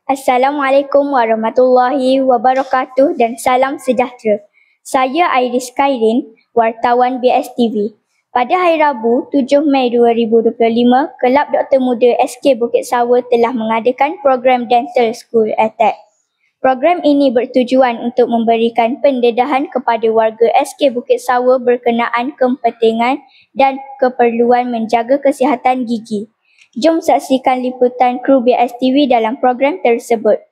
Assalamualaikum warahmatullahi wabarakatuh dan salam sejahtera. Saya Iris Kairin, wartawan BSTV. Pada hari Rabu, 7 Mei 2025, Kelab Doktor Muda SK Bukit Sawer telah mengadakan program Dental School Attack. Program ini bertujuan untuk memberikan pendedahan kepada warga SK Bukit Sawer berkenaan kepentingan dan keperluan menjaga kesihatan gigi. Jom saksikan liputan kru BSTV dalam program tersebut.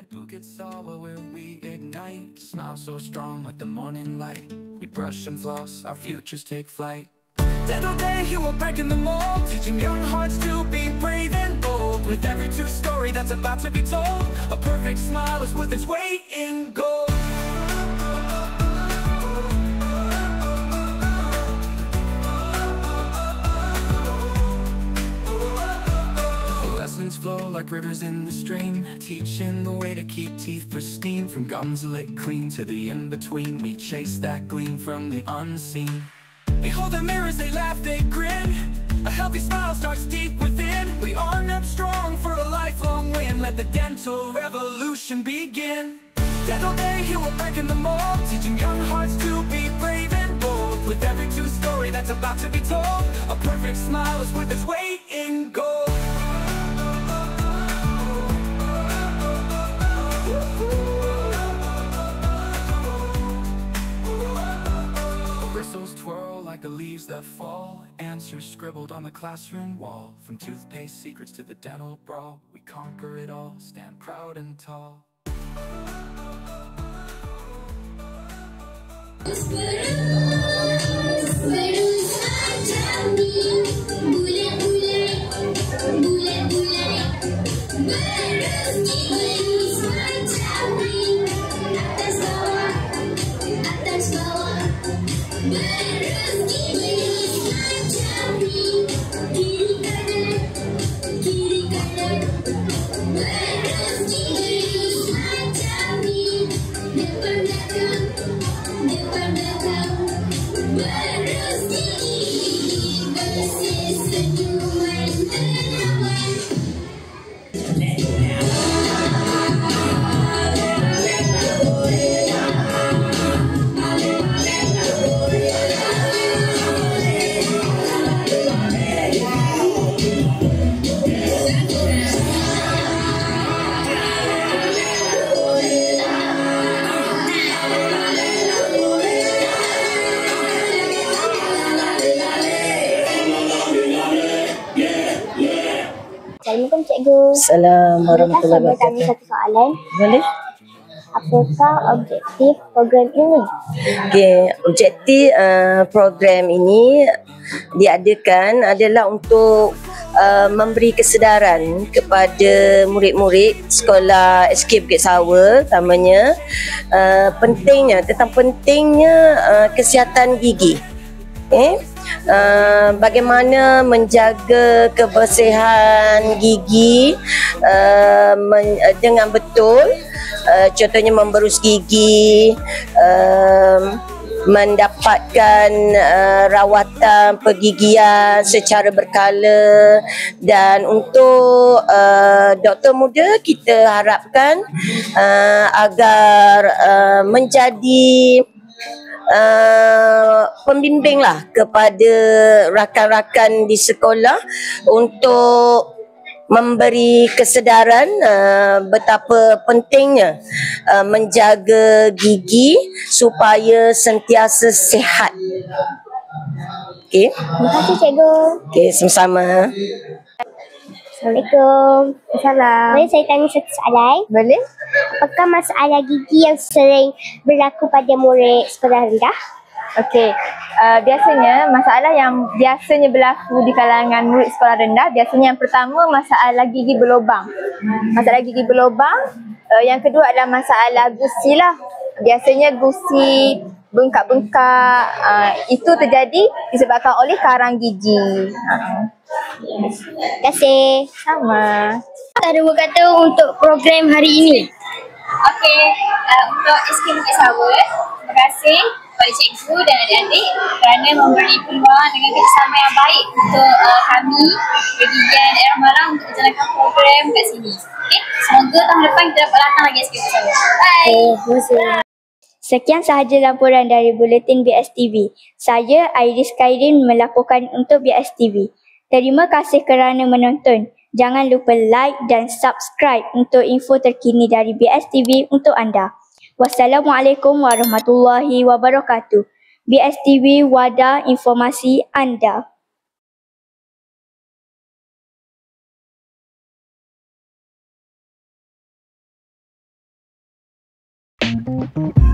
Bukit Sawer where we ignite, smile so strong like the morning light. We brush and floss, our futures take flight. Dental day, you are breaking the mold, teaching young hearts to be brave and bold. With every true story that's about to be told, a perfect smile is worth its weight in gold. Lessons flow like rivers in the stream, teaching the way to keep teeth pristine. From gums licked clean to the in-between, we chase that gleam from the unseen. Behold the mirrors, they laugh, they grin. A healthy smile starts deep within. We arm up strong for a lifelong win. Let the dental revolution begin. Dental day, you are breaking the mold, teaching young hearts to be brave and bold. With every true story that's about to be told, a perfect smile is worth its weight in gold. Bristles twirl like the leaves that fall, answers scribbled on the classroom wall. From toothpaste secrets to the dental brawl, we conquer it all, stand proud and tall. Assalamualaikum Cikgu. Assalamualaikum warahmatullahi wabarakatuh. Saya tanya satu soalan. Boleh? Apakah objektif program ini? Okey, objektif program ini diadakan adalah untuk memberi kesedaran kepada murid-murid sekolah SK Bukit Sawer, utamanya pentingnya kesihatan gigi. Bagaimana menjaga kebersihan gigi dengan betul, contohnya memberus gigi, mendapatkan rawatan pergigian secara berkala. Dan untuk doktor muda, kita harapkan agar menjadi pembimbing lah kepada rakan-rakan di sekolah untuk memberi kesedaran betapa pentingnya menjaga gigi supaya sentiasa sihat. Okey. Terima kasih Cikgu. Okey, sama-sama. Assalamualaikum. Salam. Boleh saya tanya satu soalan? Boleh? Apakah masalah gigi yang sering berlaku pada murid sekolah rendah? Okey, biasanya masalah yang biasanya berlaku di kalangan murid sekolah rendah, biasanya yang pertama masalah gigi berlubang. Masalah gigi berlubang, yang kedua adalah masalah gusi lah. Biasanya gusi bengkak-bengkak, itu terjadi disebabkan oleh karang gigi. Terima kasih. Sama. Ada berkata untuk program hari ini. Okey, untuk SK Bukit Sawer, terima kasih kepada cikgu dan adik-adik kerana memberi peluang dengan kerjasama yang baik untuk kami Brigadian Daerah Malang untuk menjalankan program kat sini. Okay? Semoga tahun depan kita dapat datang lagi sikit bersama. Bye! Sekian sahaja laporan dari Buletin BSTV. Saya Iris Khairin melaporkan untuk BSTV. Terima kasih kerana menonton. Jangan lupa like dan subscribe untuk info terkini dari BSTV untuk anda. Wassalamualaikum warahmatullahi wabarakatuh. BSTV, wadah informasi anda. Thank you.